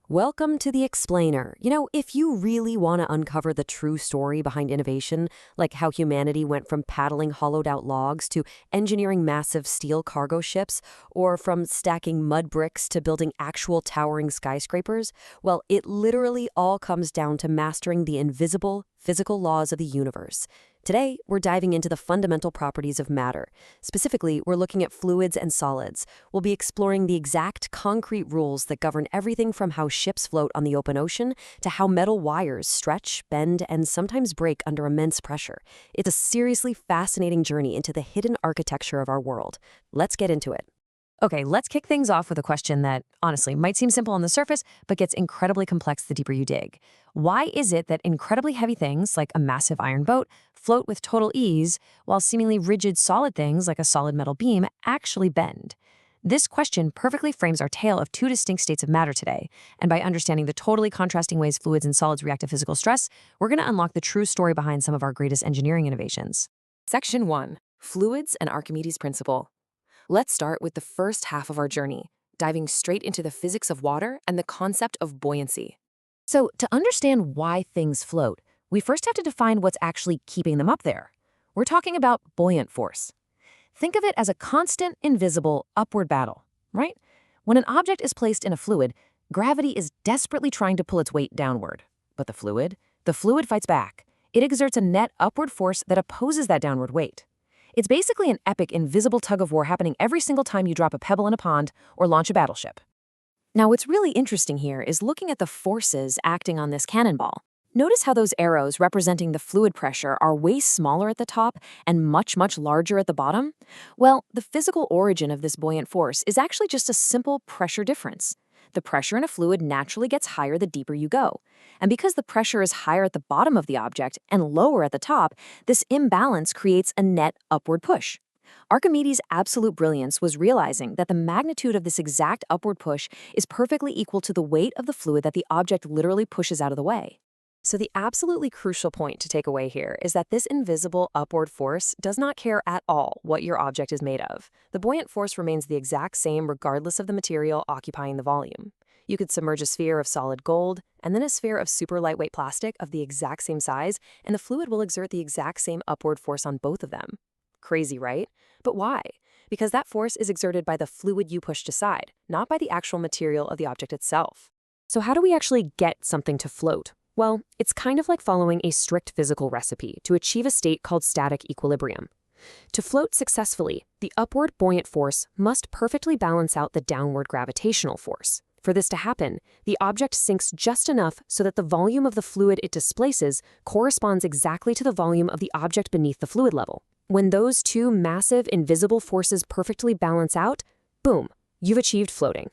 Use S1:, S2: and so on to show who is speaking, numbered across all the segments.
S1: Welcome to The Explainer. If you really want to uncover the true story behind innovation, like how humanity went from paddling hollowed out logs to engineering massive steel cargo ships, or from stacking mud bricks to building actual towering skyscrapers, well, it literally all comes down to mastering the invisible, physical laws of the universe. Today, we're diving into the fundamental properties of matter. Specifically, we're looking at fluids and solids. We'll be exploring the exact concrete rules that govern everything from how ships float on the open ocean to how metal wires stretch, bend, and sometimes break under immense pressure. It's a seriously fascinating journey into the hidden architecture of our world. Let's get into it. Okay, let's kick things off with a question that, honestly, might seem simple on the surface, but gets incredibly complex the deeper you dig. Why is it that incredibly heavy things, like a massive iron boat, float with total ease, while seemingly rigid solid things, like a solid metal beam, actually bend? This question perfectly frames our tale of two distinct states of matter today, and by understanding the totally contrasting ways fluids and solids react to physical stress, we're going to unlock the true story behind some of our greatest engineering innovations.
S2: Section 1. Fluids and Archimedes' Principle. Let's start with the first half of our journey, diving straight into the physics of water and the concept of buoyancy.
S3: So, to understand why things float, we first have to define what's actually keeping them up there. We're talking about buoyant force. Think of it as a constant, invisible, upward battle, right? When an object is placed in a fluid, gravity is desperately trying to pull its weight downward. But the fluid fights back. It exerts a net upward force that opposes that downward weight. It's basically an epic, invisible tug-of-war happening every single time you drop a pebble in a pond or launch a battleship.
S1: Now, what's really interesting here is looking at the forces acting on this cannonball. Notice how those arrows representing the fluid pressure are way smaller at the top and much, much larger at the bottom? Well, the physical origin of this buoyant force is actually just a simple pressure difference. The pressure in a fluid naturally gets higher the deeper you go. And because the pressure is higher at the bottom of the object and lower at the top, this imbalance creates a net upward push. Archimedes' absolute brilliance was realizing that the magnitude of this exact upward push is perfectly equal to the weight of the fluid that the object literally pushes out of the way. So the absolutely crucial point to take away here is that this invisible upward force does not care at all what your object is made of. The buoyant force remains the exact same regardless of the material occupying the volume. You could submerge a sphere of solid gold and then a sphere of super lightweight plastic of the exact same size, and the fluid will exert the exact same upward force on both of them. Crazy, right? But why? Because that force is exerted by the fluid you pushed aside, not by the actual material of the object itself. So how do we actually get something to float? Well, it's kind of like following a strict physical recipe to achieve a state called static equilibrium. To float successfully, the upward buoyant force must perfectly balance out the downward gravitational force. For this to happen, the object sinks just enough so that the volume of the fluid it displaces corresponds exactly to the volume of the object beneath the fluid level. When those two massive, invisible forces perfectly balance out, boom, you've achieved floating.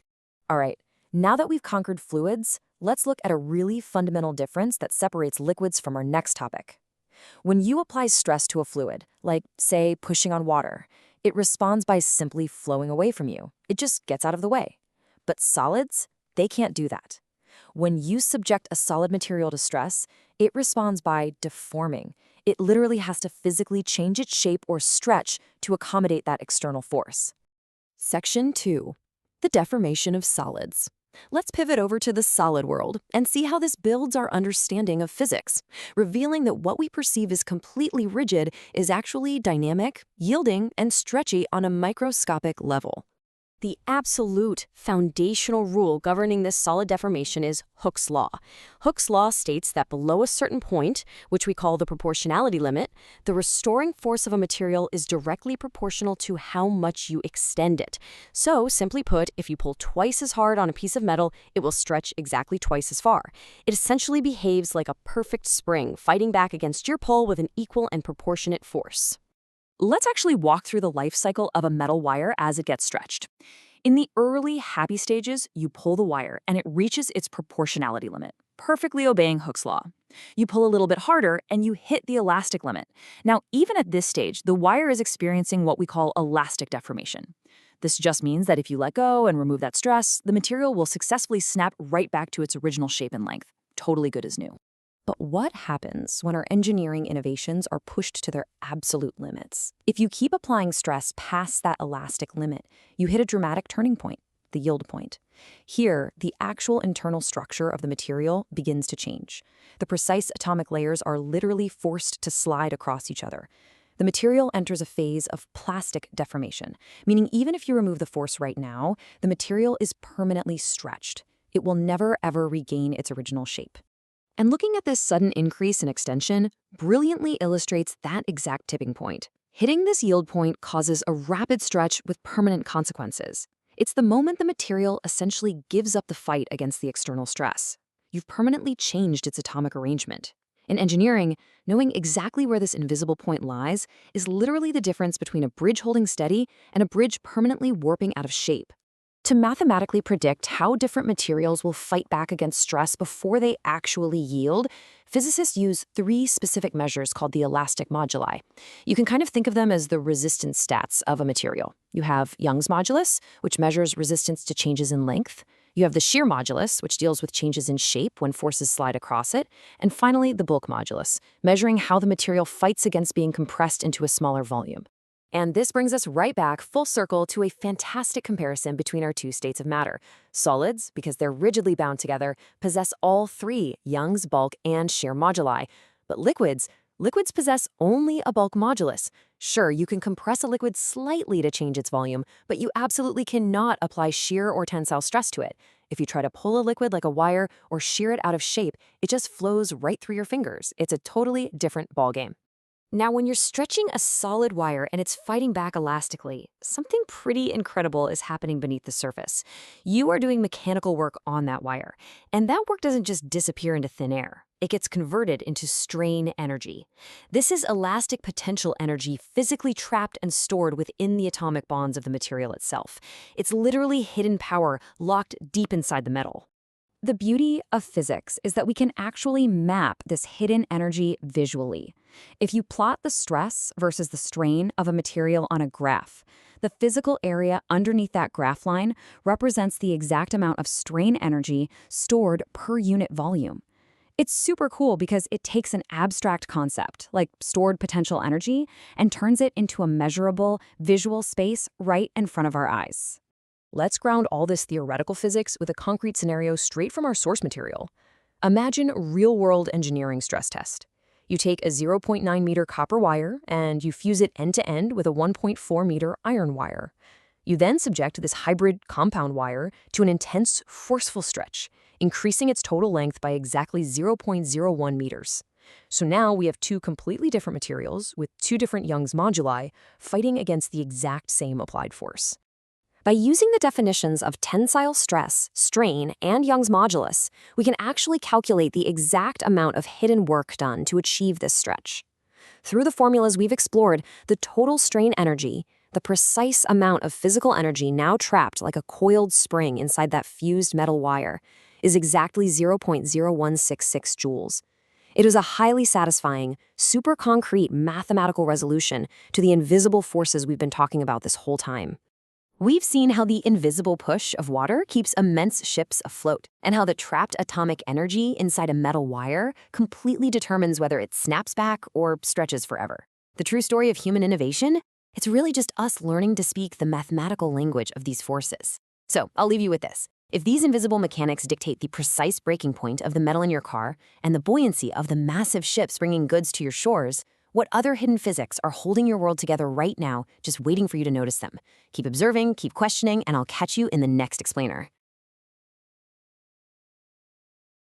S1: All right, now that we've conquered fluids, let's look at a really fundamental difference that separates liquids from our next topic. When you apply stress to a fluid, like, say, pushing on water, it responds by simply flowing away from you. It just gets out of the way. But solids, they can't do that. When you subject a solid material to stress, it responds by deforming. It literally has to physically change its shape or stretch to accommodate that external force. Section 2. The deformation of solids. Let's pivot over to the solid world and see how this builds our understanding of physics, revealing that what we perceive as completely rigid is actually dynamic, yielding, and stretchy on a microscopic level. The absolute foundational rule governing this solid deformation is Hooke's law. Hooke's law states that below a certain point, which we call the proportionality limit, the restoring force of a material is directly proportional to how much you extend it. So, simply put, if you pull twice as hard on a piece of metal, it will stretch exactly twice as far. It essentially behaves like a perfect spring, fighting back against your pull with an equal and proportionate force. Let's actually walk through the life cycle of a metal wire as it gets stretched. In the early happy stages, you pull the wire and it reaches its proportionality limit, perfectly obeying Hooke's law. You pull a little bit harder and you hit the elastic limit. Now, even at this stage, the wire is experiencing what we call elastic deformation. This just means that if you let go and remove that stress, the material will successfully snap right back to its original shape and length. Totally good as new. But what happens when our engineering innovations are pushed to their absolute limits? If you keep applying stress past that elastic limit, you hit a dramatic turning point, the yield point. Here, the actual internal structure of the material begins to change. The precise atomic layers are literally forced to slide across each other. The material enters a phase of plastic deformation, meaning even if you remove the force right now, the material is permanently stretched. It will never ever regain its original shape. And looking at this sudden increase in extension brilliantly illustrates that exact tipping point. Hitting this yield point causes a rapid stretch with permanent consequences. It's the moment the material essentially gives up the fight against the external stress. You've permanently changed its atomic arrangement. In engineering, knowing exactly where this invisible point lies is literally the difference between a bridge holding steady and a bridge permanently warping out of shape. To mathematically predict how different materials will fight back against stress before they actually yield, physicists use 3 specific measures called the elastic moduli. You can kind of think of them as the resistance stats of a material. You have Young's modulus, which measures resistance to changes in length. You have the shear modulus, which deals with changes in shape when forces slide across it. And finally, the bulk modulus, measuring how the material fights against being compressed into a smaller volume. And this brings us right back full circle to a fantastic comparison between our 2 states of matter. Solids, because they're rigidly bound together, possess all 3 Young's, bulk, and shear moduli. But liquids possess only a bulk modulus. Sure, you can compress a liquid slightly to change its volume, but you absolutely cannot apply shear or tensile stress to it. If you try to pull a liquid like a wire or shear it out of shape, it just flows right through your fingers. It's a totally different ballgame. Now, when you're stretching a solid wire and it's fighting back elastically, something pretty incredible is happening beneath the surface. You are doing mechanical work on that wire, and that work doesn't just disappear into thin air. It gets converted into strain energy. This is elastic potential energy physically trapped and stored within the atomic bonds of the material itself. It's literally hidden power locked deep inside the metal. The beauty of physics is that we can actually map this hidden energy visually. If you plot the stress versus the strain of a material on a graph, the physical area underneath that graph line represents the exact amount of strain energy stored per unit volume. It's super cool because it takes an abstract concept, like stored potential energy, and turns it into a measurable, visual space right in front of our eyes. Let's ground all this theoretical physics with a concrete scenario straight from our source material. Imagine a real-world engineering stress test. You take a 0.9 meter copper wire and you fuse it end-to-end with a 1.4 meter iron wire. You then subject this hybrid compound wire to an intense, forceful stretch, increasing its total length by exactly 0.01 meters. So now we have 2 completely different materials with 2 different Young's moduli fighting against the exact same applied force. By using the definitions of tensile stress, strain, and Young's modulus, we can actually calculate the exact amount of hidden work done to achieve this stretch. Through the formulas we've explored, the total strain energy, the precise amount of physical energy now trapped like a coiled spring inside that fused metal wire, is exactly 0.0166 joules. It is a highly satisfying, super concrete mathematical resolution to the invisible forces we've been talking about this whole time. We've seen how the invisible push of water keeps immense ships afloat, and how the trapped atomic energy inside a metal wire completely determines whether it snaps back or stretches forever. The true story of human innovation? It's really just us learning to speak the mathematical language of these forces. So I'll leave you with this. If these invisible mechanics dictate the precise breaking point of the metal in your car and the buoyancy of the massive ships bringing goods to your shores, what other hidden physics are holding your world together right now, just waiting for you to notice them? Keep observing, keep questioning, and I'll catch you in the next explainer.